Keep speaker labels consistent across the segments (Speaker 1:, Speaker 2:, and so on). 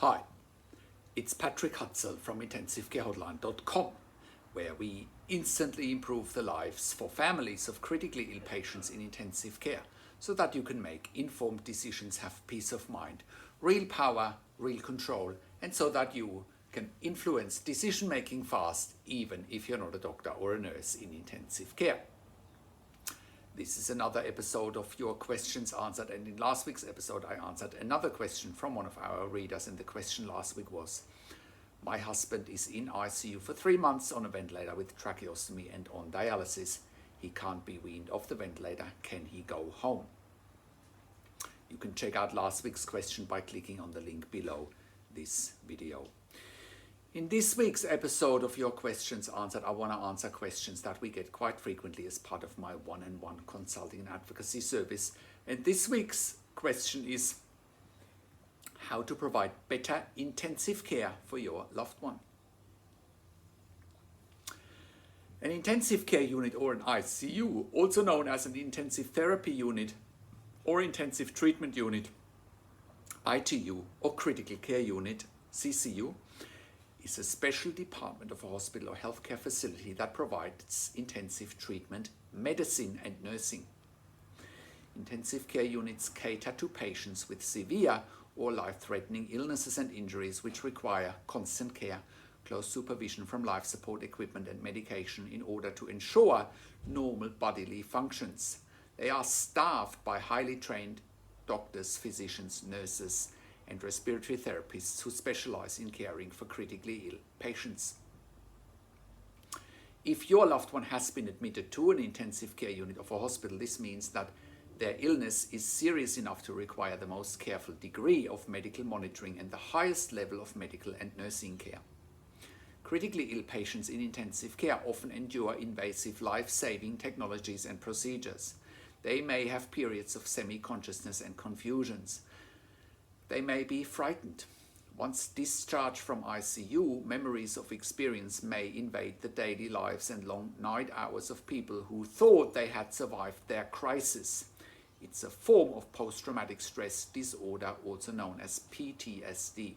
Speaker 1: Hi, it's Patrick Hutzel from IntensiveCareHotline.com, where we instantly improve the lives for families of critically ill patients in intensive care so that you can make informed decisions, have peace of mind, real power, real control, and so that you can influence decision making fast, even if you're not a doctor or a nurse in intensive care. This is another episode of Your Questions Answered, and in last week's episode I answered another question from one of our readers, and the question last week was: my husband is in ICU for 3 months on a ventilator with tracheostomy and on dialysis. He can't be weaned off the ventilator. Can he go home? You can check out last week's question by clicking on the link below this video. In this week's episode of Your Questions Answered, I want to answer questions that we get quite frequently as part of my one-on-one consulting and advocacy service. And this week's question is how to provide better intensive care for your loved one. An intensive care unit, or an ICU, also known as an intensive therapy unit or intensive treatment unit, ITU, or critical care unit, CCU, is a special department of a hospital or healthcare facility that provides intensive treatment, medicine and nursing. Intensive care units cater to patients with severe or life-threatening illnesses and injuries which require constant care, close supervision from life support equipment and medication in order to ensure normal bodily functions. They are staffed by highly trained doctors, physicians, nurses, and respiratory therapists who specialize in caring for critically ill patients. If your loved one has been admitted to an intensive care unit of a hospital, this means that their illness is serious enough to require the most careful degree of medical monitoring and the highest level of medical and nursing care. Critically ill patients in intensive care often endure invasive life-saving technologies and procedures. They may have periods of semi-consciousness and confusions. They may be frightened. Once discharged from ICU, memories of experience may invade the daily lives and long night hours of people who thought they had survived their crisis. It's a form of post-traumatic stress disorder, also known as PTSD.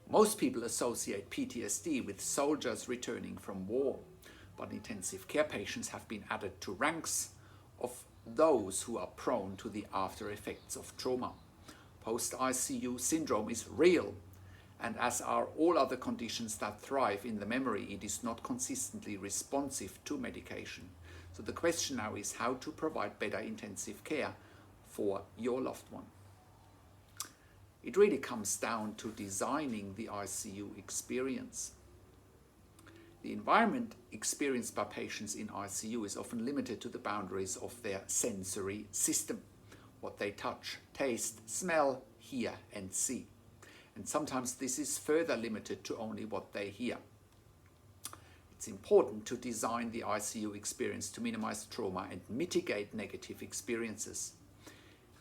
Speaker 1: Most people associate PTSD with soldiers returning from war, but intensive care patients have been added to ranks of those who are prone to the after effects of trauma. Post-ICU syndrome is real, and as are all other conditions that thrive in the memory, it is not consistently responsive to medication. So the question now is how to provide better intensive care for your loved one. It really comes down to designing the ICU experience. The environment experienced by patients in ICU is often limited to the boundaries of their sensory system, what they touch, taste, smell, hear and see. And sometimes this is further limited to only what they hear. It's important to design the ICU experience to minimize trauma and mitigate negative experiences.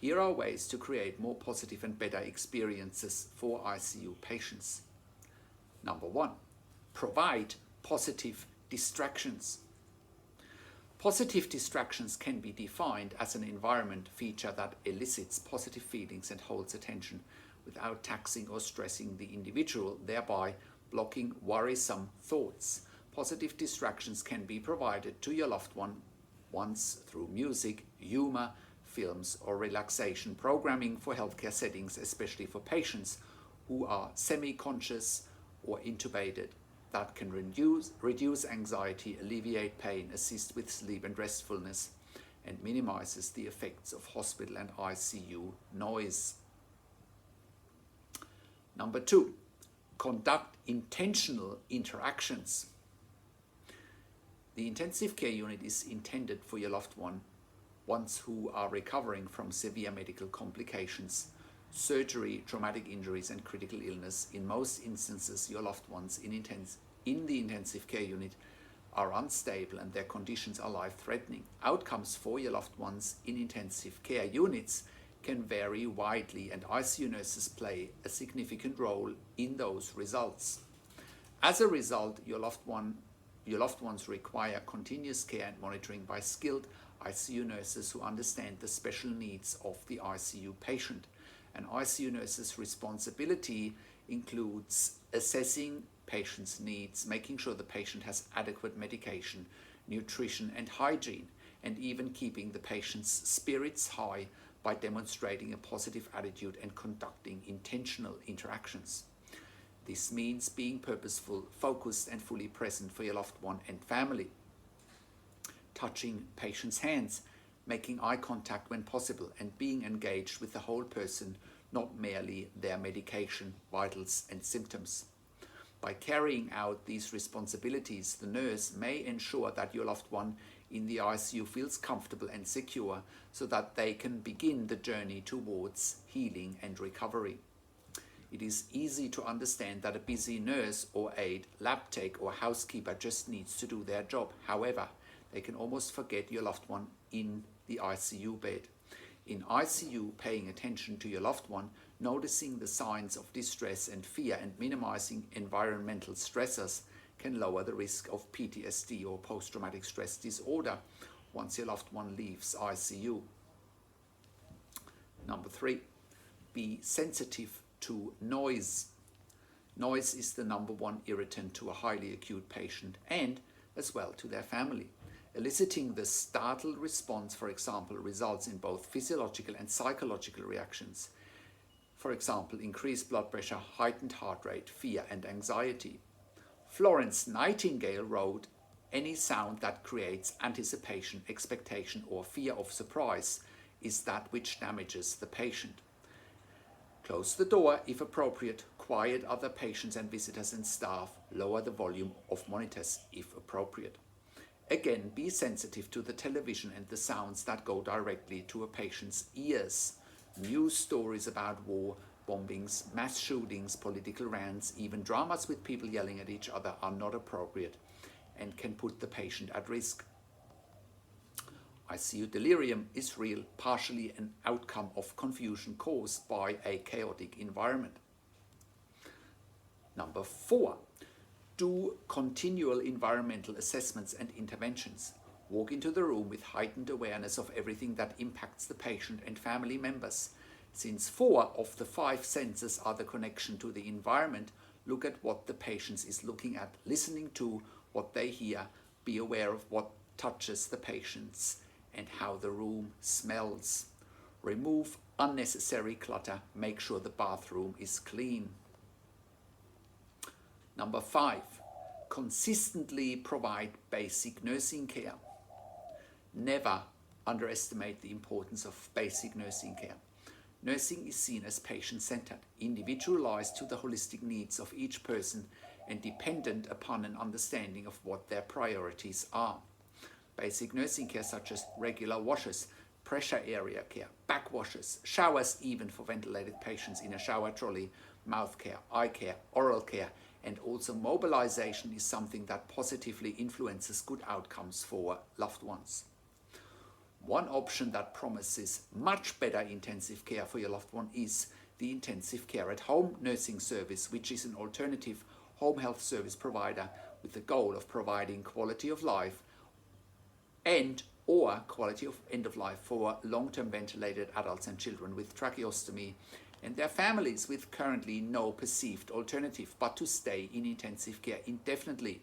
Speaker 1: Here are ways to create more positive and better experiences for ICU patients. Number 1, provide positive distractions. Positive distractions can be defined as an environment feature that elicits positive feelings and holds attention without taxing or stressing the individual, thereby blocking worrisome thoughts. Positive distractions can be provided to your loved ones through music, humor, films, or relaxation programming for healthcare settings, especially for patients who are semi-conscious or intubated. That can reduce anxiety, alleviate pain, assist with sleep and restfulness, and minimizes the effects of hospital and ICU noise. Number 2, conduct intentional interactions. The intensive care unit is intended for your loved ones who are recovering from severe medical complications, surgery, traumatic injuries and critical illness. In most instances, your loved ones in the intensive care unit are unstable and their conditions are life-threatening. Outcomes for your loved ones in intensive care units can vary widely, and ICU nurses play a significant role in those results. As a result, your loved ones require continuous care and monitoring by skilled ICU nurses who understand the special needs of the ICU patient. An ICU nurse's responsibility includes assessing patient's needs, making sure the patient has adequate medication, nutrition and hygiene, and even keeping the patient's spirits high by demonstrating a positive attitude and conducting intentional interactions. This means being purposeful, focused and fully present for your loved one and family. Touching patients' hands, making eye contact when possible, and being engaged with the whole person, not merely their medication, vitals and symptoms. By carrying out these responsibilities, the nurse may ensure that your loved one in the ICU feels comfortable and secure so that they can begin the journey towards healing and recovery. It is easy to understand that a busy nurse or aide, lab tech or housekeeper just needs to do their job. However, they can almost forget your loved one in the ICU bed. In ICU, paying attention to your loved one, noticing the signs of distress and fear, and minimizing environmental stressors can lower the risk of PTSD or post-traumatic stress disorder once your loved one leaves ICU. Number 3, be sensitive to noise. Noise is the number one irritant to a highly acute patient and as well to their family. Eliciting the startled response, for example, results in both physiological and psychological reactions. For example, increased blood pressure, heightened heart rate, fear and anxiety. Florence Nightingale wrote, "Any sound that creates anticipation, expectation or fear of surprise is that which damages the patient." Close the door if appropriate, quiet other patients and visitors and staff, lower the volume of monitors if appropriate. Again, be sensitive to the television and the sounds that go directly to a patient's ears. News stories about war, bombings, mass shootings, political rants, even dramas with people yelling at each other are not appropriate and can put the patient at risk. ICU delirium is real, partially an outcome of confusion caused by a chaotic environment. Number 4, do continual environmental assessments and interventions. Walk into the room with heightened awareness of everything that impacts the patient and family members. Since 4 of the 5 senses are the connection to the environment, look at what the patient is looking at, listening to what they hear, be aware of what touches the patients and how the room smells. Remove unnecessary clutter, make sure the bathroom is clean. Number 5, consistently provide basic nursing care. Never underestimate the importance of basic nursing care. Nursing is seen as patient-centered, individualized to the holistic needs of each person and dependent upon an understanding of what their priorities are. Basic nursing care such as regular washes, pressure area care, back washes, showers even for ventilated patients in a shower trolley, mouth care, eye care, oral care, and also mobilization is something that positively influences good outcomes for loved ones. One option that promises much better intensive care for your loved one is the intensive care at home nursing service, which is an alternative home health service provider with the goal of providing quality of life and or quality of end of life for long-term ventilated adults and children with tracheostomy and their families with currently no perceived alternative but to stay in intensive care indefinitely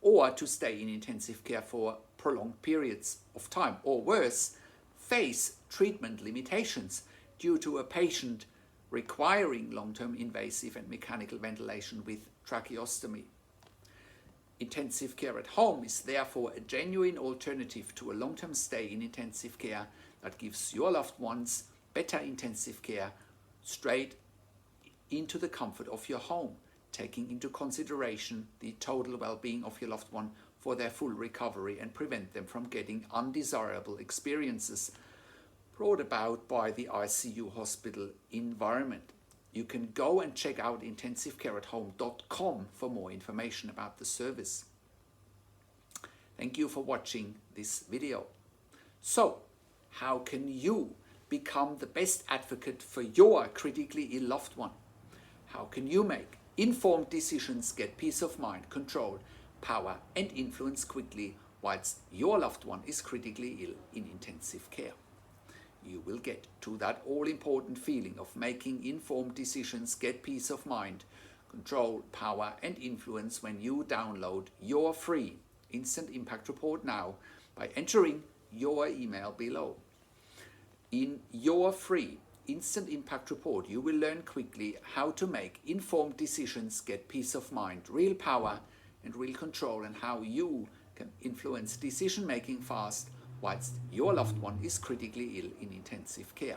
Speaker 1: or to stay in intensive care for prolonged periods of time, or worse, face treatment limitations due to a patient requiring long-term invasive and mechanical ventilation with tracheostomy. Intensive care at home is therefore a genuine alternative to a long-term stay in intensive care that gives your loved ones better intensive care straight into the comfort of your home, taking into consideration the total well-being of your loved one for their full recovery and prevent them from getting undesirable experiences brought about by the ICU hospital environment. You can go and check out intensivecareathome.com for more information about the service. Thank you for watching this video. So, how can you become the best advocate for your critically ill loved one? How can you make informed decisions, get peace of mind, control, power and influence quickly whilst your loved one is critically ill in intensive care? you will get to that all-important feeling of making informed decisions, get peace of mind, control, power and influence when you download your free Instant Impact Report now by entering your email below. In your free Instant Impact Report, you will learn quickly how to make informed decisions, get peace of mind, real power and real control, and how you can influence decision making fast whilst your loved one is critically ill in intensive care.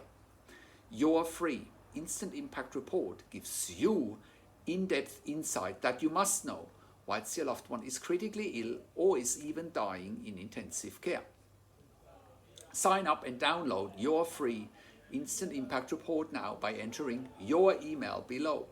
Speaker 1: Your free Instant Impact Report gives you in-depth insight that you must know whilst your loved one is critically ill or is even dying in intensive care. Sign up and download your free Instant Impact Report now by entering your email below.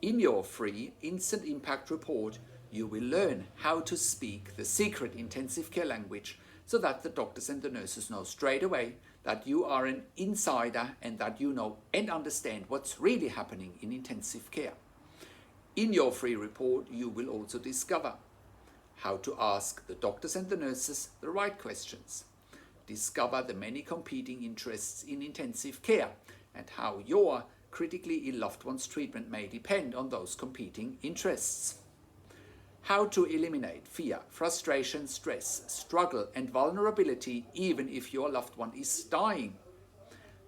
Speaker 1: In your free Instant Impact Report, you will learn how to speak the secret intensive care language so that the doctors and the nurses know straight away that you are an insider and that you know and understand what's really happening in intensive care. In your free report, you will also discover how to ask the doctors and the nurses the right questions, discover the many competing interests in intensive care and how your critically ill loved one's treatment may depend on those competing interests. How to eliminate fear, frustration, stress, struggle and vulnerability even if your loved one is dying.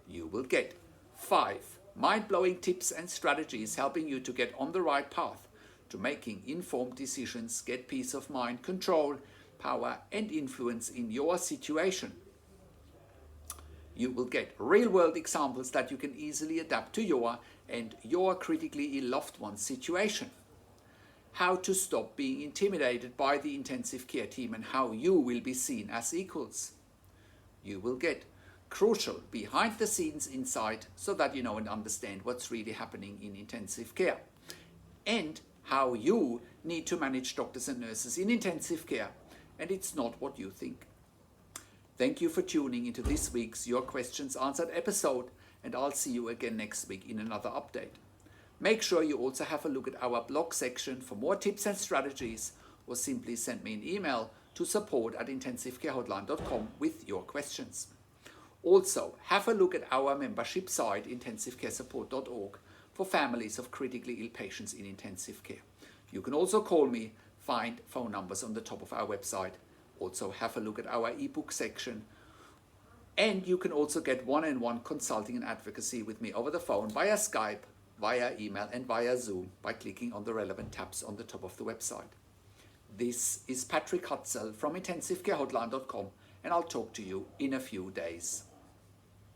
Speaker 1: You will get 5 mind-blowing tips and strategies helping you to get on the right path to making informed decisions, get peace of mind, control, power and influence in your situation. You will get real-world examples that you can easily adapt to your and your critically ill loved one's situation. How to stop being intimidated by the intensive care team and how you will be seen as equals. You will get crucial behind-the-scenes insight so that you know and understand what's really happening in intensive care and how you need to manage doctors and nurses in intensive care, and it's not what you think. Thank you for tuning into this week's Your Questions Answered episode, and I'll see you again next week in another update. Make sure you also have a look at our blog section for more tips and strategies, or simply send me an email to support@intensivecarehotline.com with your questions. Also, have a look at our membership site intensivecaresupport.org for families of critically ill patients in intensive care. You can also call me, find phone numbers on the top of our website. Also have a look at our ebook section, and you can also get one-on-one consulting and advocacy with me over the phone via Skype, via email and via Zoom by clicking on the relevant tabs on the top of the website. This is Patrick Hutzel from intensivecarehotline.com, and I'll talk to you in a few days.